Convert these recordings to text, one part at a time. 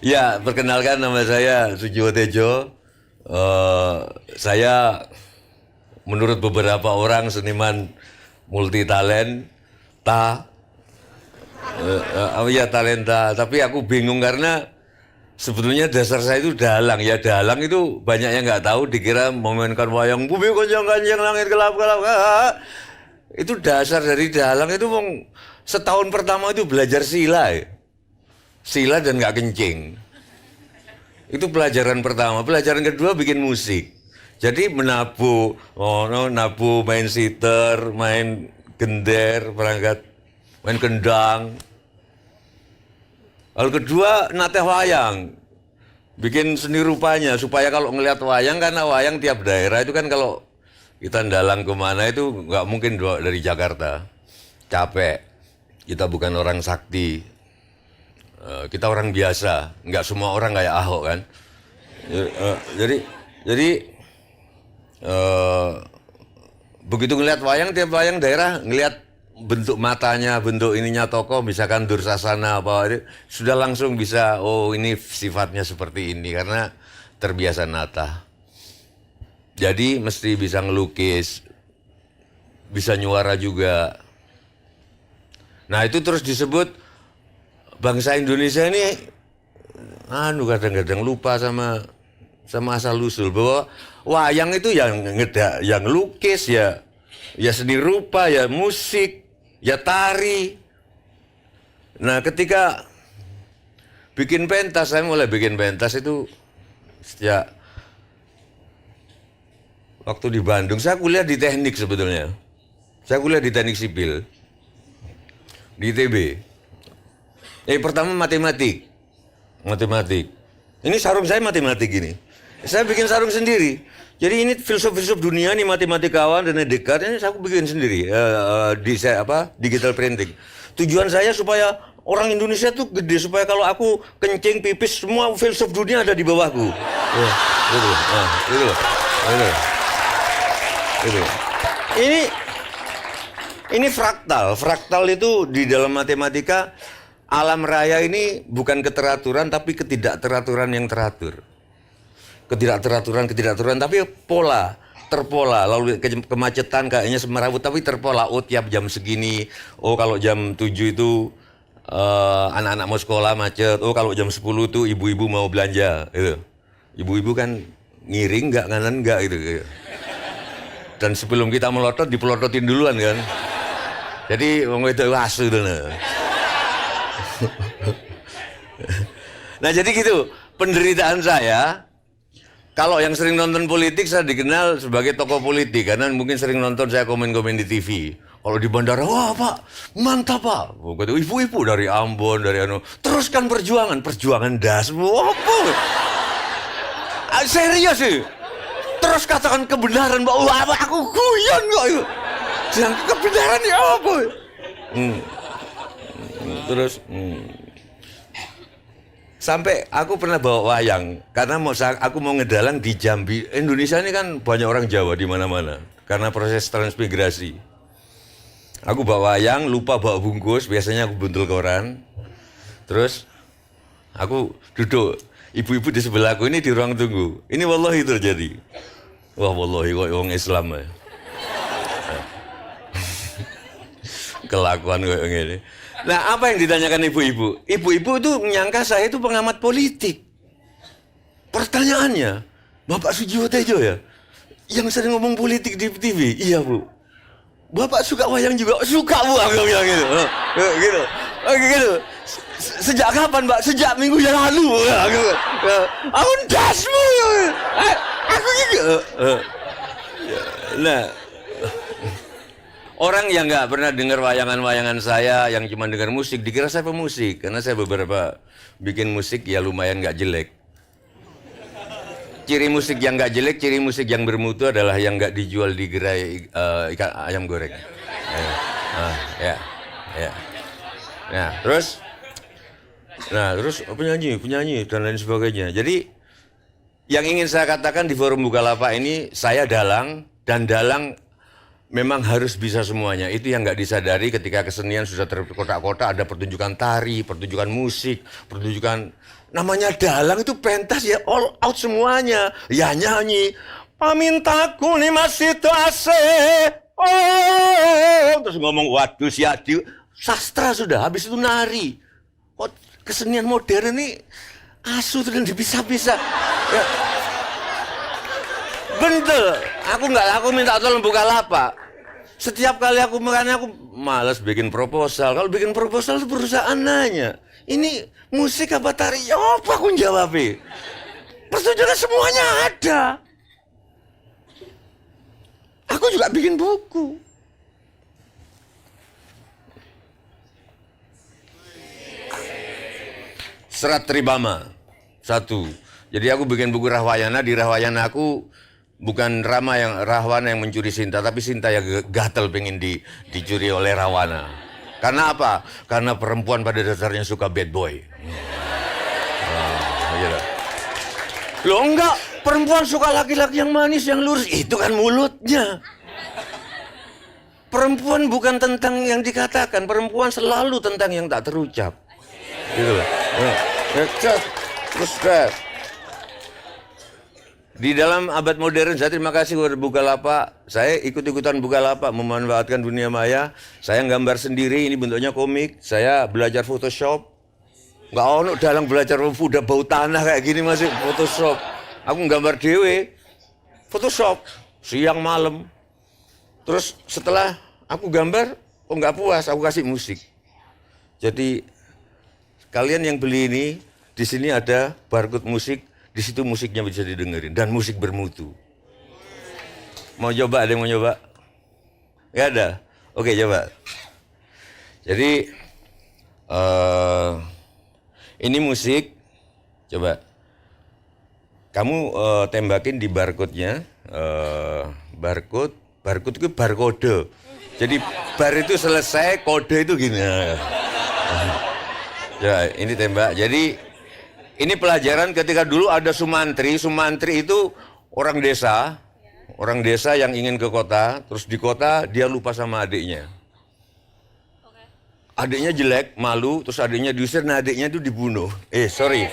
Ya, perkenalkan nama saya Sujiwo Tejo. Saya menurut beberapa orang seniman multi talenta, ya talenta. Tapi aku bingung karena sebetulnya dasar saya itu dalang. Ya dalang itu banyak yang nggak tahu, dikira memainkan wayang bumi konjang-kanjang langit gelap-gelap. Itu dasar dari dalang itu setahun pertama itu belajar sila. Sila dan nggak kencing. Itu pelajaran pertama. Pelajaran kedua bikin musik. Jadi menabuh, nabuh main sitar, main gender, perangkat, main kendang. Lalu kedua nateh wayang. Bikin seni rupanya supaya kalau ngelihat wayang, karena wayang tiap daerah itu kan kalau kita dalang kemana itu nggak mungkin dari Jakarta. Capek. Kita bukan orang sakti. Kita orang biasa, nggak semua orang kayak Ahok kan. Jadi begitu ngelihat wayang, tiap wayang daerah ngelihat bentuk matanya, bentuk ininya tokoh, misalkan Dursasana apa, sudah langsung bisa, oh ini sifatnya seperti ini karena terbiasa nata. Jadi mesti bisa ngelukis, bisa nyuara juga. Nah itu terus disebut bangsa Indonesia ini kadang-kadang lupa sama asal usul, bahwa wayang itu yang lukis ya seni rupa, ya musik, ya tari. Nah ketika bikin pentas, saya mulai bikin pentas itu sejak waktu di Bandung. Saya kuliah di teknik sebetulnya. Saya kuliah di teknik sipil di ITB. Pertama matematik. Ini sarung saya matematik ini. Saya bikin sarung sendiri. Jadi ini filsuf-filsuf dunia nih, matematikawan dan Descartes ini saya bikin sendiri. Digital printing. Tujuan saya supaya orang Indonesia tuh gede, supaya kalau aku kencing, pipis, semua filsuf dunia ada di bawahku. Ini fraktal. Fraktal itu di dalam matematika. Alam raya ini bukan keteraturan, tapi ketidakteraturan yang teratur. Ketidakteraturan, tapi terpola. Lalu kemacetan kayaknya semerawut, tapi terpola. Oh tiap jam segini, oh kalau jam 7 itu anak-anak mau sekolah macet, oh kalau jam 10 itu ibu-ibu mau belanja. Gitu. Ibu-ibu kan ngiring nggak, kanan nggak gitu. Dan sebelum kita melotot, dipelototin duluan kan. Jadi itu asu tuh. Nah jadi gitu penderitaan saya. Kalau yang sering nonton politik, saya dikenal sebagai tokoh politik karena mungkin sering nonton saya komen-komen di TV. Kalau di bandara, wah Pak, mantap Pak. Ibu-ibu dari Ambon, dari teruskan perjuangan das. Apa? Serius sih. Terus katakan kebenaran, Pak. Wah, aku guyon kok. Jangan kebenaran ya apa? Terus sampai aku pernah bawa wayang karena aku mau ngedalang di Jambi. Indonesia ini kan banyak orang Jawa di mana-mana karena proses transmigrasi. Aku bawa wayang, lupa bawa bungkus, biasanya aku buntul koran. Terus aku duduk, ibu-ibu di sebelahku ini di ruang tunggu. Ini wallahi terjadi. Wah wallahi kok orang Islam ya. Kelakuan kayak gini. Nah, apa yang ditanyakan ibu-ibu? Ibu-ibu itu menyangka saya itu pengamat politik. Pertanyaannya, Bapak Sujiwo Tejo ya, yang sering ngomong politik di TV. Iya Bu. Bapak suka wayang juga? Suka Bu, aku bilang gitu. Gitu. Sejak kapan Mbak? Sejak minggu yang lalu. Aku dasmu. Aku gitu. Nah. Orang yang nggak pernah dengar wayangan-wayangan saya, yang cuma dengar musik, dikira saya pemusik. Karena saya beberapa bikin musik ya lumayan nggak jelek. Ciri musik yang nggak jelek, ciri musik yang bermutu adalah yang nggak dijual di gerai ikan ayam goreng. Nah, terus penyanyi dan lain sebagainya. Jadi yang ingin saya katakan di forum Bukalapak ini, saya dalang, dan dalang memang harus bisa semuanya. Itu yang nggak disadari ketika kesenian sudah terkotak-kotak, ada pertunjukan tari, pertunjukan musik, pertunjukan namanya dalang itu pentas ya, all out semuanya. Ya nyanyi, pamintaku nih masih tuase, oh, terus ngomong waduh siadu, sastra sudah, habis itu nari. Kok kesenian modern ini asu tuh dan dipisah-pisah. Ya. Bener, aku minta tolong Bukalapak. Setiap kali aku makanya aku malas bikin proposal. Kalau bikin proposal itu perusahaan nanya, ini musik apa tari? Ya apa aku jawabnya? Pertunjukan semuanya ada. Aku juga bikin buku. Serat Tribama, 1. Jadi aku bikin buku Rahwayana, di Rahwayana aku bukan Rahwana yang mencuri Sinta, tapi Sinta yang gatel pengen dicuri oleh Rahwana. Karena apa? Karena perempuan pada dasarnya suka bad boy. Gitu. Loh enggak, perempuan suka laki-laki yang manis, yang lurus, itu kan mulutnya. Perempuan bukan tentang yang dikatakan, perempuan selalu tentang yang tak terucap. Gitu loh. Terus di dalam abad modern, saya terima kasih kepada Bukalapak. Saya ikut-ikutan Bukalapak memanfaatkan dunia maya. Saya gambar sendiri, ini bentuknya komik. Saya belajar Photoshop. Nggak ono dalang belajar udah bau tanah kayak gini masih Photoshop. Aku gambar dewe, Photoshop, siang malam. Terus setelah aku gambar, oh nggak puas, aku kasih musik. Jadi kalian yang beli ini, di sini ada barcode musik. Di situ musiknya bisa didengerin dan musik bermutu. Mau coba? Ada yang mau coba? Gak ada? Oke, coba. Jadi ini musik. Coba. Kamu tembakin di barcode-nya. Barcode itu barcode. Jadi bar itu selesai, kode itu gini. Ya, ini tembak. Jadi ini pelajaran ketika dulu ada Sumantri. Sumantri itu orang desa yang ingin ke kota, terus di kota dia lupa sama adiknya. Adiknya jelek, malu, terus adiknya diusir, nah adiknya itu dibunuh. Sorry.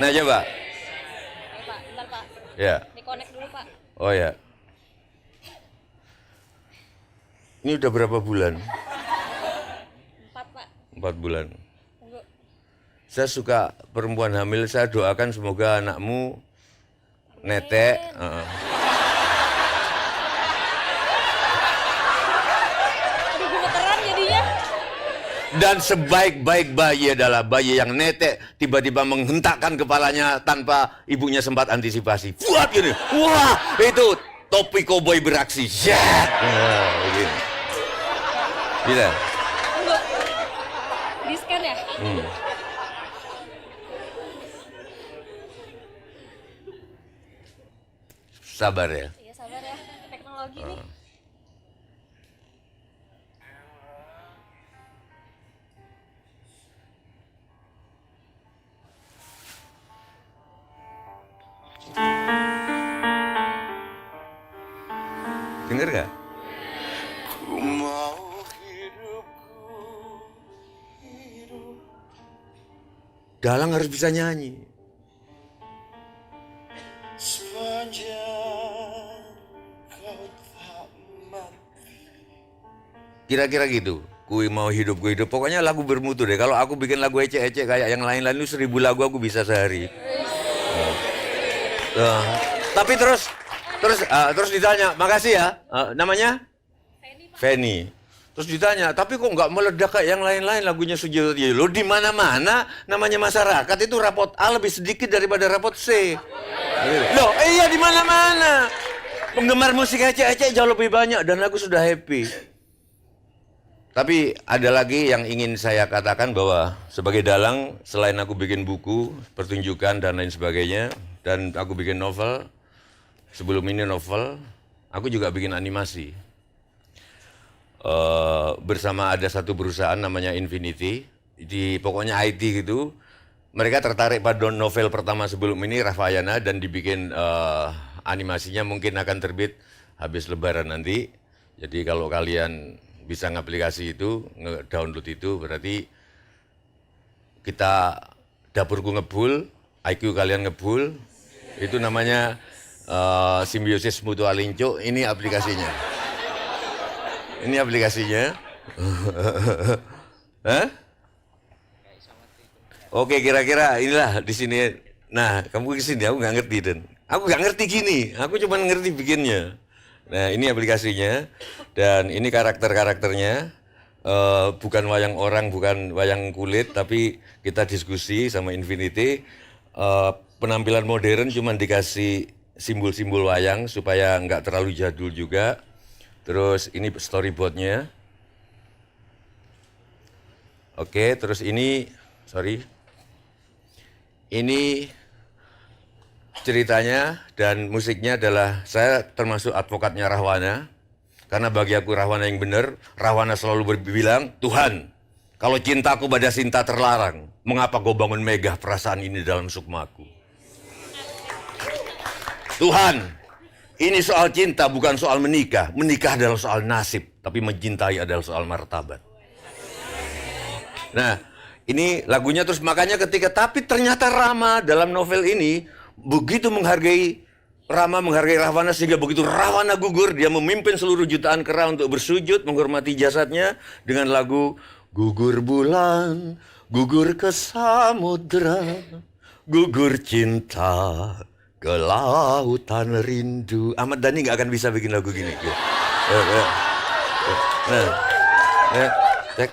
Nah coba. Pak, bentar Pak. Ya. Dikonek dulu Pak. Oh ya. Ini udah berapa bulan? 4 Pak. 4 bulan. Tunggu. Saya suka perempuan hamil, saya doakan semoga anakmu netek. Aduh gemeteran jadinya. Dan sebaik-baik bayi adalah bayi yang netek tiba-tiba menghentakkan kepalanya tanpa ibunya sempat antisipasi. Buat gini, wah itu topi koboi beraksi. Zat. Begini. Bisa. Tunggu. Di scan ya? Sabar ya. Iya sabar ya, teknologi nih. Dengar gak? Dalang harus bisa nyanyi. Kira-kira gitu. Kui mau hidup, gue hidup. Pokoknya lagu bermutu deh. Kalau aku bikin lagu ecek-ecek kayak yang lain-lain itu 1000 lagu aku bisa sehari. Tapi terus ditanya, makasih ya. Namanya? Feni. Terus ditanya, tapi kok nggak meledak kayak yang lain-lain lagunya Sujiwo. Lo di mana-mana namanya masyarakat itu rapot A lebih sedikit daripada rapot C. Loh, iya di mana-mana. Penggemar musik ecek-ecek jauh lebih banyak dan aku sudah happy. Tapi ada lagi yang ingin saya katakan bahwa sebagai dalang, selain aku bikin buku, pertunjukan dan lain sebagainya, dan aku bikin novel, sebelum ini novel, aku juga bikin animasi. Bersama ada satu perusahaan namanya Infinity, pokoknya IT gitu, mereka tertarik pada novel pertama sebelum ini, Rahwayana, dan dibikin animasinya mungkin akan terbit habis lebaran nanti. Jadi kalau kalian bisa ngaplikasi itu, nge-download itu berarti kita dapurku ngebul, IQ kalian ngebul, itu namanya simbiosis mutual inco, ini aplikasinya. Ini aplikasinya. Hah? Oke, kira-kira inilah di sini. Nah, kamu ke sini, aku nggak ngerti dan aku nggak ngerti gini. Aku cuma ngerti bikinnya. Nah, ini aplikasinya dan ini karakter-karakternya. Bukan wayang orang, bukan wayang kulit, tapi kita diskusi sama Infinity. Penampilan modern cuma dikasih simbol-simbol wayang supaya nggak terlalu jadul juga. Terus ini storyboardnya. Oke, terus ini, ini ceritanya dan musiknya adalah saya termasuk advokatnya Rahwana. Karena bagi aku Rahwana yang benar, Rahwana selalu berbilang, Tuhan, kalau cintaku pada Sinta terlarang, mengapa kau bangun megah perasaan ini dalam sukmaku? Tuhan, ini soal cinta bukan soal menikah. Menikah adalah soal nasib, tapi mencintai adalah soal martabat. Nah, ini lagunya terus makanya tapi ternyata Rama dalam novel ini begitu menghargai Rahwana sehingga begitu Rahwana gugur, dia memimpin seluruh jutaan kera untuk bersujud menghormati jasadnya dengan lagu Gugur bulan, gugur ke samudra, gugur cinta ke lautan rindu. Ahmad Dhani nggak akan bisa bikin lagu gini. Nah, cek.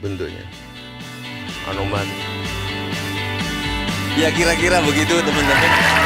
Bentuknya Anoman. Ya kira-kira begitu teman-teman.